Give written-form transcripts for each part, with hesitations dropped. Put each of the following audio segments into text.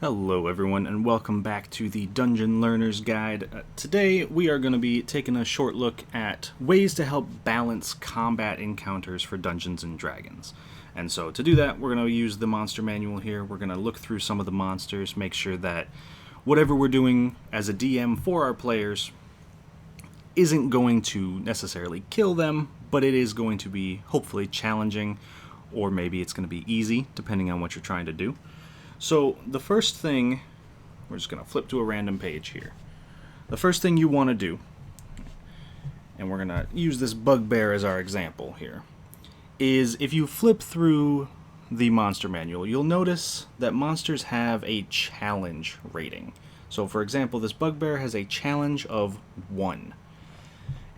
Hello everyone and welcome back to the Dungeon Learner's Guide. Today we are going to be taking a short look at ways to help balance combat encounters for Dungeons and Dragons. And so to do that we're going to use the monster manual here. We're going to look through some of the monsters, make sure that whatever we're doing as a DM for our players isn't going to necessarily kill them, but it is going to be hopefully challenging, or maybe it's going to be easy depending on what you're trying to do. So the first thing, we're just going to flip to a random page here. The first thing you want to do, and we're going to use this bugbear as our example here, is if you flip through the monster manual, you'll notice that monsters have a challenge rating. So for example, this bugbear has a challenge of 1.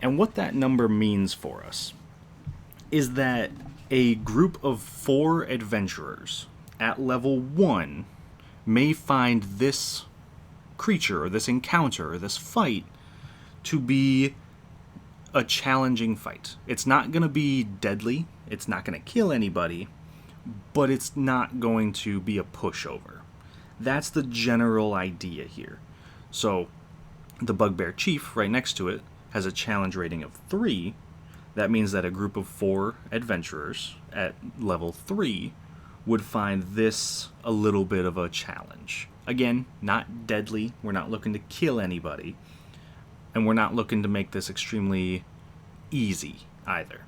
And what that number means for us is that a group of 4 adventurers at level 1 may find this creature or this encounter or this fight to be a challenging fight. It's not going to be deadly, it's not going to kill anybody, but it's not going to be a pushover. That's the general idea here. So the bugbear chief right next to it has a challenge rating of 3. That means that a group of 4 adventurers at level 3 would find this a little bit of a challenge. Again, not deadly, we're not looking to kill anybody, and we're not looking to make this extremely easy either.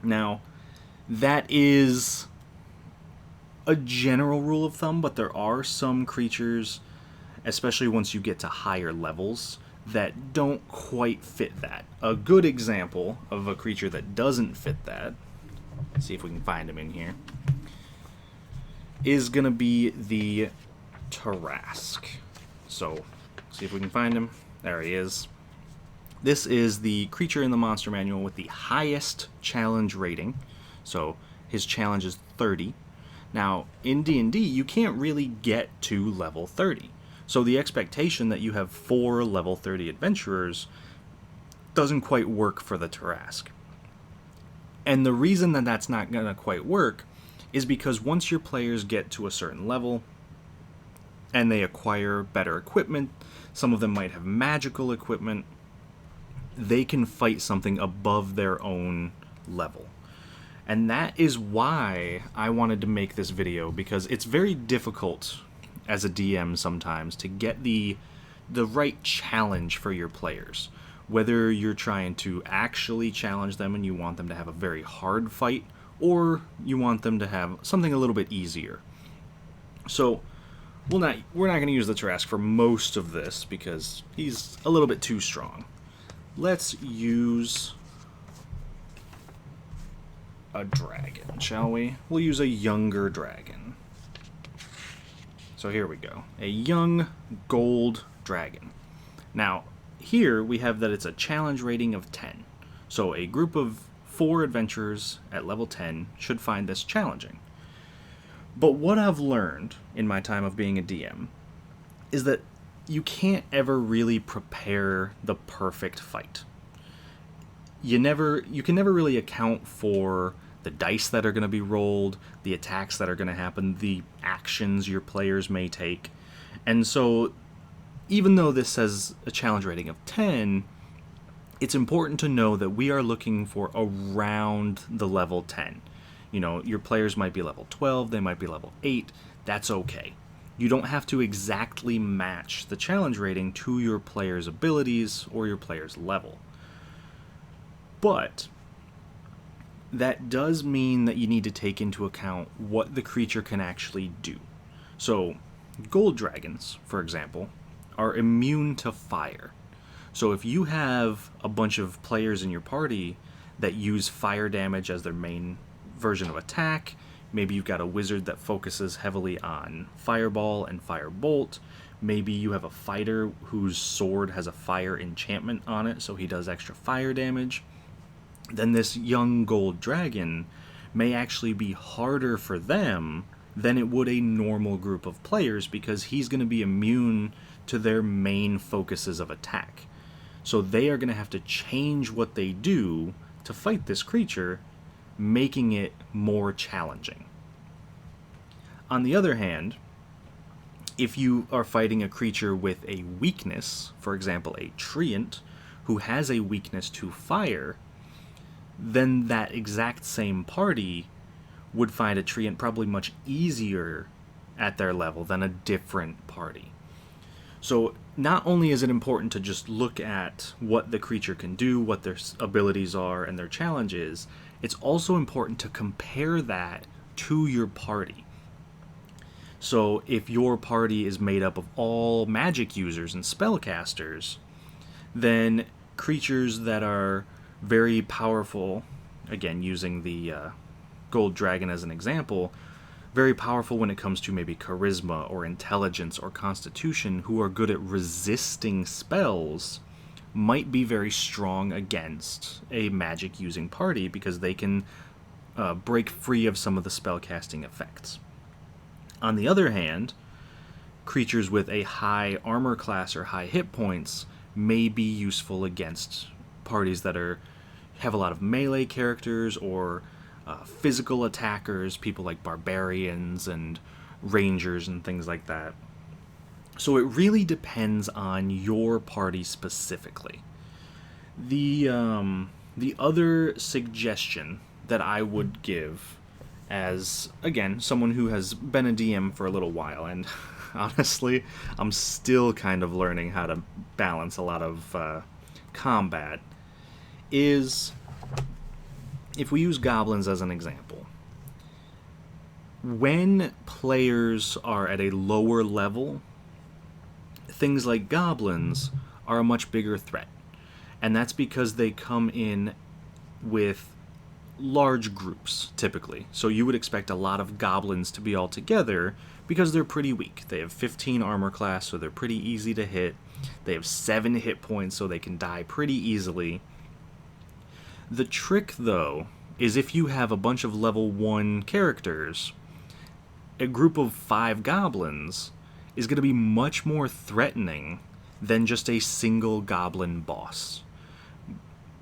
Now, that is a general rule of thumb, but there are some creatures, especially once you get to higher levels, that don't quite fit that. A good example of a creature that doesn't fit that, let's see if we can find him in here, is going to be the Tarasque. So, see if we can find him. There he is. This is the creature in the monster manual with the highest challenge rating. So, his challenge is 30. Now, in D&D, you can't really get to level 30. So the expectation that you have 4 level 30 adventurers doesn't quite work for the Tarasque. And the reason that that's not going to quite work is because once your players get to a certain level and they acquire better equipment, some of them might have magical equipment, they can fight something above their own level. And that is why I wanted to make this video, because it's very difficult as a DM sometimes to get the right challenge for your players. Whether you're trying to actually challenge them and you want them to have a very hard fight, or you want them to have something a little bit easier. So we're not going to use the Tarasque for most of this because he's a little bit too strong. Let's use a dragon, shall we? We'll use a younger dragon. So here we go. A young gold dragon. Now, here we have that it's a challenge rating of 10. So a group of 4 adventurers at level 10 should find this challenging. But what I've learned in my time of being a DM is that you can't ever really prepare the perfect fight. You can never really account for the dice that are going to be rolled, the attacks that are going to happen, the actions your players may take. And so even though this says a challenge rating of 10, it's important to know that we are looking for around the level 10. You know, your players might be level 12, they might be level 8, that's okay. You don't have to exactly match the challenge rating to your player's abilities or your player's level. But that does mean that you need to take into account what the creature can actually do. So, gold dragons, for example, are immune to fire. So if you have a bunch of players in your party that use fire damage as their main version of attack, maybe you've got a wizard that focuses heavily on fireball and firebolt, maybe you have a fighter whose sword has a fire enchantment on it, so he does extra fire damage, then this young gold dragon may actually be harder for them than it would a normal group of players, because he's going to be immune to their main focuses of attack. So they are going to have to change what they do to fight this creature, making it more challenging. On the other hand, If you are fighting a creature with a weakness, for example, a treant, who has a weakness to fire, then that exact same party would find a treant probably much easier at their level than a different party. So not only is it important to just look at what the creature can do, what their abilities are, and their challenges, it's also important to compare that to your party. So if your party is made up of all magic users and spellcasters, then creatures that are very powerful, again using the gold dragon as an example, very powerful when it comes to maybe charisma or intelligence or constitution, who are good at resisting spells, might be very strong against a magic using party because they can break free of some of the spellcasting effects. On the other hand, creatures with a high armor class or high hit points may be useful against parties that have a lot of melee characters or physical attackers, people like barbarians and rangers and things like that. So it really depends on your party specifically. The other suggestion that I would give, as, again, someone who has been a DM for a little while, and honestly, I'm still kind of learning how to balance a lot of combat, is, if we use goblins as an example, when players are at a lower level, things like goblins are a much bigger threat. And that's because they come in with large groups, typically. So you would expect a lot of goblins to be all together because they're pretty weak. They have 15 armor class, so they're pretty easy to hit. They have 7 hit points, so they can die pretty easily. The trick, though, is if you have a bunch of level 1 characters, a group of 5 goblins is going to be much more threatening than just a single goblin boss.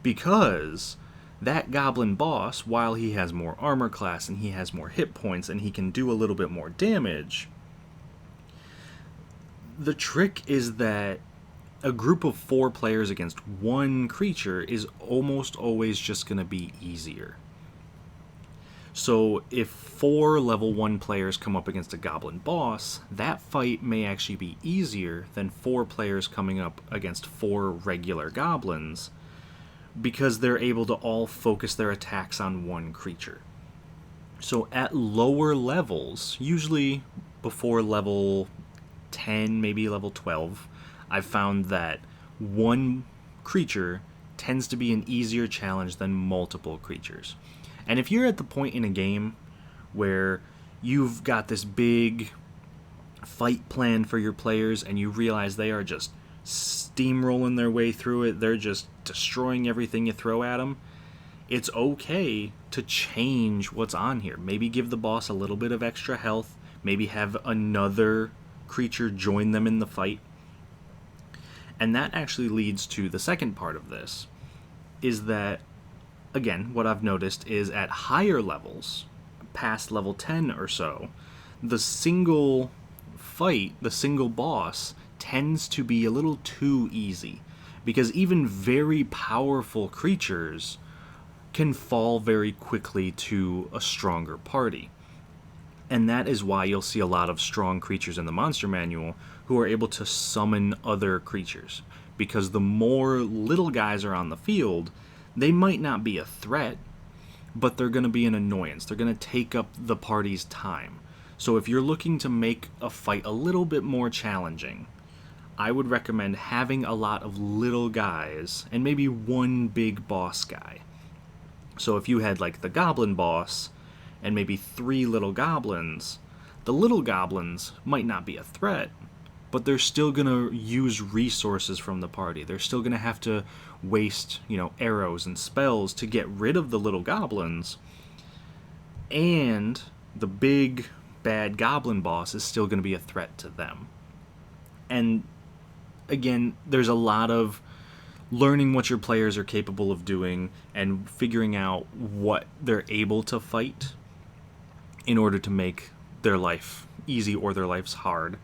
Because that goblin boss, while he has more armor class and he has more hit points and he can do a little bit more damage, the trick is that a group of 4 players against one creature is almost always just going to be easier. So if 4 level 1 players come up against a goblin boss, that fight may actually be easier than 4 players coming up against 4 regular goblins, because they're able to all focus their attacks on one creature. So at lower levels, usually before level 10, maybe level 12, I've found that one creature tends to be an easier challenge than multiple creatures. And if you're at the point in a game where you've got this big fight plan for your players and you realize they are just steamrolling their way through it, they're just destroying everything you throw at them, it's okay to change what's on here. Maybe give the boss a little bit of extra health, maybe have another creature join them in the fight. And that actually leads to the second part of this, is that, again, what I've noticed is at higher levels, past level 10 or so, the single fight, the single boss, tends to be a little too easy, because even very powerful creatures can fall very quickly to a stronger party. And that is why you'll see a lot of strong creatures in the monster manual who are able to summon other creatures, because the more little guys are on the field, they might not be a threat, but they're going to be an annoyance. They're going to take up the party's time. So if you're looking to make a fight a little bit more challenging, I would recommend having a lot of little guys and maybe one big boss guy. So if you had like the goblin boss and maybe 3 little goblins, the little goblins might not be a threat, but they're still going to use resources from the party. They're still going to have to waste, arrows and spells to get rid of the little goblins, and the big bad goblin boss is still going to be a threat to them. And again, there's a lot of learning what your players are capable of doing and figuring out what they're able to fight in order to make their life easy or their lives hard.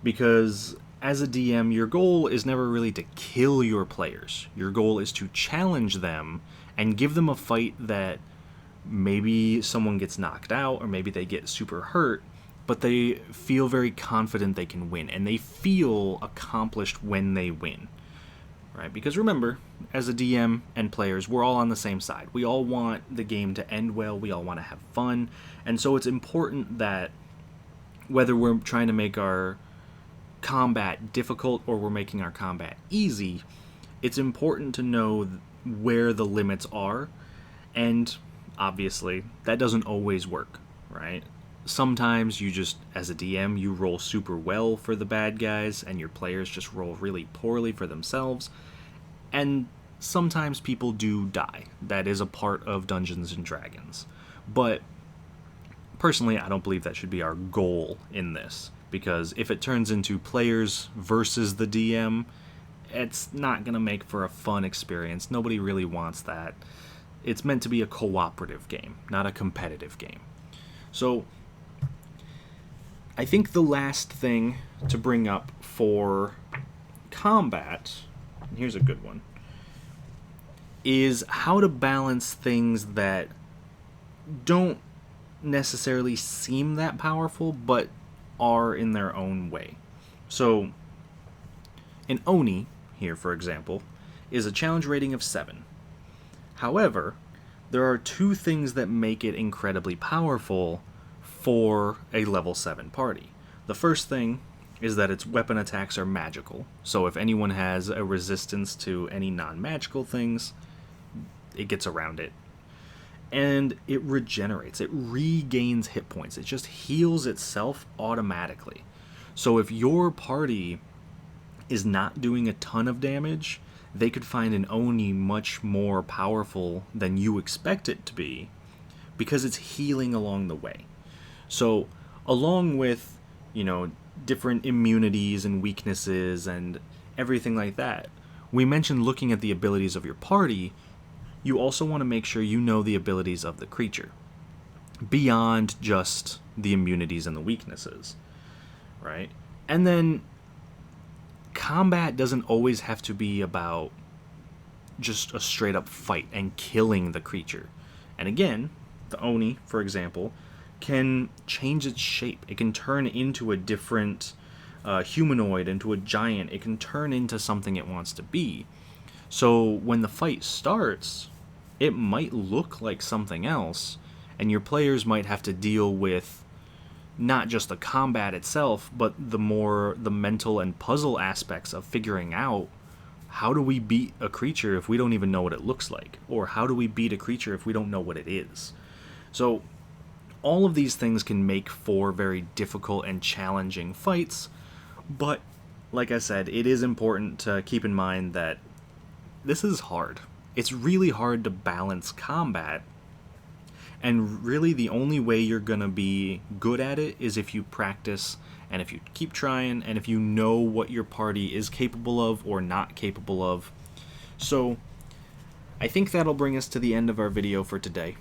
because as a DM, your goal is never really to kill your players. Your goal is to challenge them and give them a fight that maybe someone gets knocked out or maybe they get super hurt, but they feel very confident they can win, and they feel accomplished when they win. Right? Because remember, as a DM and players, we're all on the same side. We all want the game to end well, we all want to have fun, and so it's important that whether we're trying to make our combat difficult or we're making our combat easy, it's important to know where the limits are, and obviously that doesn't always work, right? Sometimes you just, as a DM, you roll super well for the bad guys and your players just roll really poorly for themselves, and sometimes people do die. That is a part of Dungeons and Dragons. But personally, I don't believe that should be our goal in this, because if it turns into players versus the DM, it's not going to make for a fun experience. Nobody really wants that. It's meant to be a cooperative game, not a competitive game. So, I think the last thing to bring up for combat, and here's a good one, is how to balance things that don't necessarily seem that powerful, but are in their own way. So, an Oni, here for example, is a challenge rating of 7. However, there are two things that make it incredibly powerful for a level 7 party. The first thing is that its weapon attacks are magical, so if anyone has a resistance to any non-magical things, it gets around it. And it regenerates, it regains hit points, it just heals itself automatically. So if your party is not doing a ton of damage, they could find an Oni much more powerful than you expect it to be, because it's healing along the way. So, along with, different immunities and weaknesses and everything like that, we mentioned looking at the abilities of your party. You also want to make sure you know the abilities of the creature, beyond just the immunities and the weaknesses, right? And then, combat doesn't always have to be about just a straight up fight and killing the creature. And again, the Oni, for example, can change its shape. It can turn into a different humanoid, into a giant. It can turn into something it wants to be. So when the fight starts, it might look like something else, and your players might have to deal with not just the combat itself, but the mental and puzzle aspects of figuring out, how do we beat a creature if we don't even know what it looks like? Or how do we beat a creature if we don't know what it is? So all of these things can make for very difficult and challenging fights, but like I said, it is important to keep in mind that this is hard. It's really hard to balance combat, and really the only way you're gonna be good at it is if you practice, and if you keep trying, and if you know what your party is capable of or not capable of. So I think that'll bring us to the end of our video for today.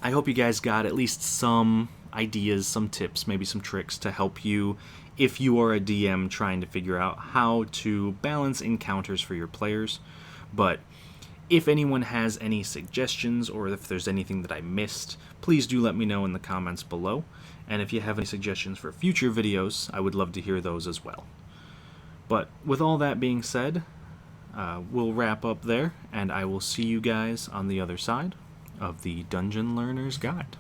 I hope you guys got at least some ideas, some tips, maybe some tricks to help you if you are a DM trying to figure out how to balance encounters for your players. But if anyone has any suggestions, or if there's anything that I missed, please do let me know in the comments below. And if you have any suggestions for future videos, I would love to hear those as well. But with all that being said, we'll wrap up there, and I will see you guys on the other side of the Dungeon Learner's Guide.